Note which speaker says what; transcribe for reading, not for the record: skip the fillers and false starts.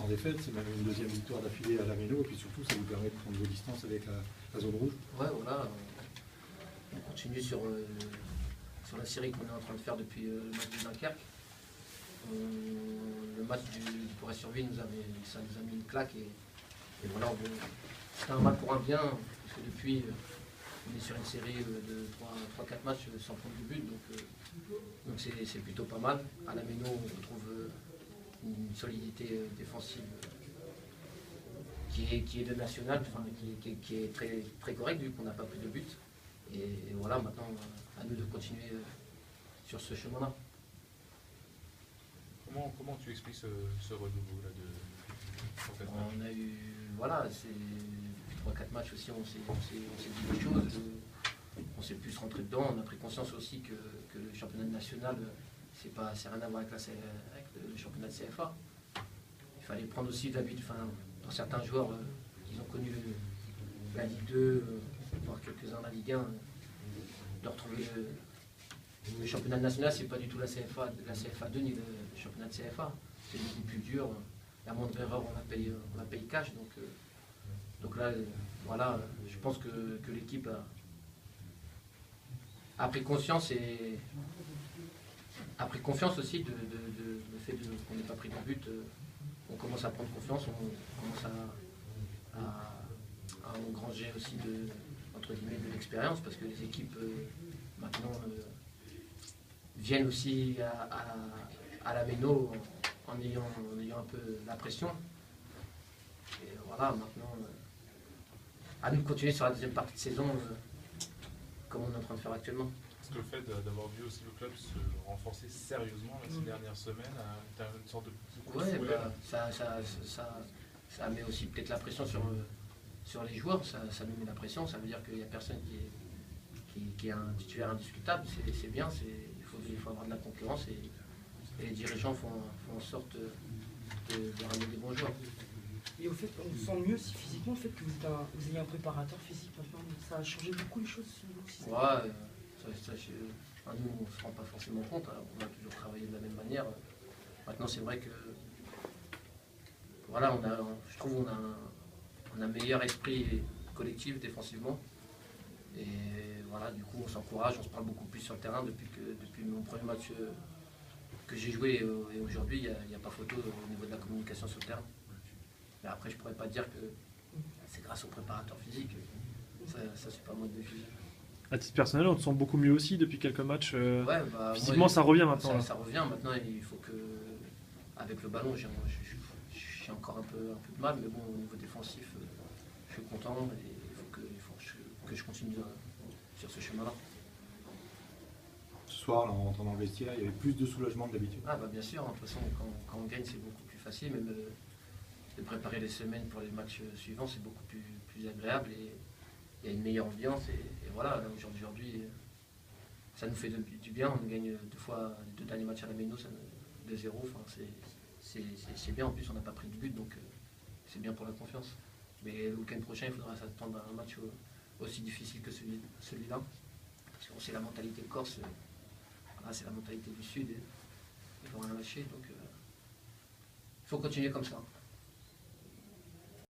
Speaker 1: sans défaite, c'est même une deuxième victoire d'affilée à la Méno, et puis surtout ça vous permet de prendre vos distances avec la zone rouge.
Speaker 2: Ouais, voilà, on continue sur la série qu'on est en train de faire depuis le match de Dunkerque. Le match du Pourret-sur-Ville ça nous a mis une claque et voilà, c'était un mal pour un bien, parce que depuis on est sur une série de 3-4 matchs sans prendre de but, donc c'est plutôt pas mal. À la Méno, on retrouve une solidité défensive qui est de national, enfin, qui est très, très correcte vu qu'on n'a pas pris de but. Et voilà, maintenant à nous de continuer sur ce chemin-là.
Speaker 3: Comment tu expliques ce renouveau là de
Speaker 2: On a eu, voilà, depuis 3-4 matchs aussi, on s'est dit des choses, on s'est plus rentré dedans, on a pris conscience aussi que le championnat national, c'est rien à voir avec le championnat de CFA. Il fallait prendre aussi d'habitude, enfin, pour certains joueurs qui ont connu la Ligue 2, voire quelques-uns la Ligue 1, de retrouver le championnat national, c'est pas du tout la CFA 2 ni le championnat de CFA. C'est beaucoup plus dur. La moindre erreur, on la paye cash. Donc là, voilà, je pense que l'équipe a pris conscience et a pris confiance aussi de le fait qu'on n'ait pas pris de but. On commence à prendre confiance, on commence à engranger aussi entre guillemets de l'expérience, parce que les équipes maintenant viennent aussi à la Méno en ayant un peu la pression. Et voilà, maintenant, à nous de continuer sur la deuxième partie de saison, comme on est en train de faire actuellement.
Speaker 3: Est-ce que le fait d'avoir vu aussi le club se renforcer sérieusement ces dernières semaines, une sorte de petit coup de
Speaker 2: fouet,
Speaker 3: bah,
Speaker 2: ça met aussi peut-être la pression sur les joueurs, ça nous met la pression, ça veut dire qu'il n'y a personne qui est un titulaire indiscutable, c'est bien, il faut avoir de la concurrence et les dirigeants font en sorte de ramener des bons joueurs.
Speaker 4: Et au fait, on se sent mieux si physiquement, le fait que vous ayez un préparateur physique maintenant, ça a changé beaucoup les choses sur vous.
Speaker 2: Ouais, nous on ne se rend pas forcément compte, hein. On a toujours travaillé de la même manière. Maintenant c'est vrai que voilà, je trouve on a un meilleur esprit collectif défensivement. Et voilà, du coup on s'encourage, on se parle beaucoup plus sur le terrain depuis mon premier match que j'ai joué et aujourd'hui il n'y a pas photo au niveau de la communication sur le terrain. Mais après je pourrais pas dire que c'est grâce au préparateur physique, ça c'est pas moi de juger.
Speaker 5: À titre personnel, on te sent beaucoup mieux aussi depuis quelques matchs.
Speaker 2: Ouais,
Speaker 5: physiquement,
Speaker 2: moi,
Speaker 5: ça revient maintenant.
Speaker 2: Ça revient maintenant, il faut que avec le ballon, j'ai encore un peu de mal, mais bon, au niveau défensif, je suis content et il faut que je continue sur ce chemin-là.
Speaker 1: Ce soir, là, en rentrant dans le vestiaire, il y avait plus de soulagement que d'habitude.
Speaker 2: Ah bah bien sûr, de toute façon, quand on gagne, c'est beaucoup plus facile, même de préparer les semaines pour les matchs suivants, c'est beaucoup plus agréable et il y a une meilleure ambiance et voilà, aujourd'hui, ça nous fait du bien, on gagne les 2 derniers matchs à la Méno, 2-0, enfin, c'est bien, en plus on n'a pas pris de but, donc c'est bien pour la confiance. Mais le week-end prochain, il faudra s'attendre à un match aussi difficile que celui-là, parce qu'on sait la mentalité corse, voilà, c'est la mentalité du Sud, il faut rien lâcher, donc il faut continuer comme ça.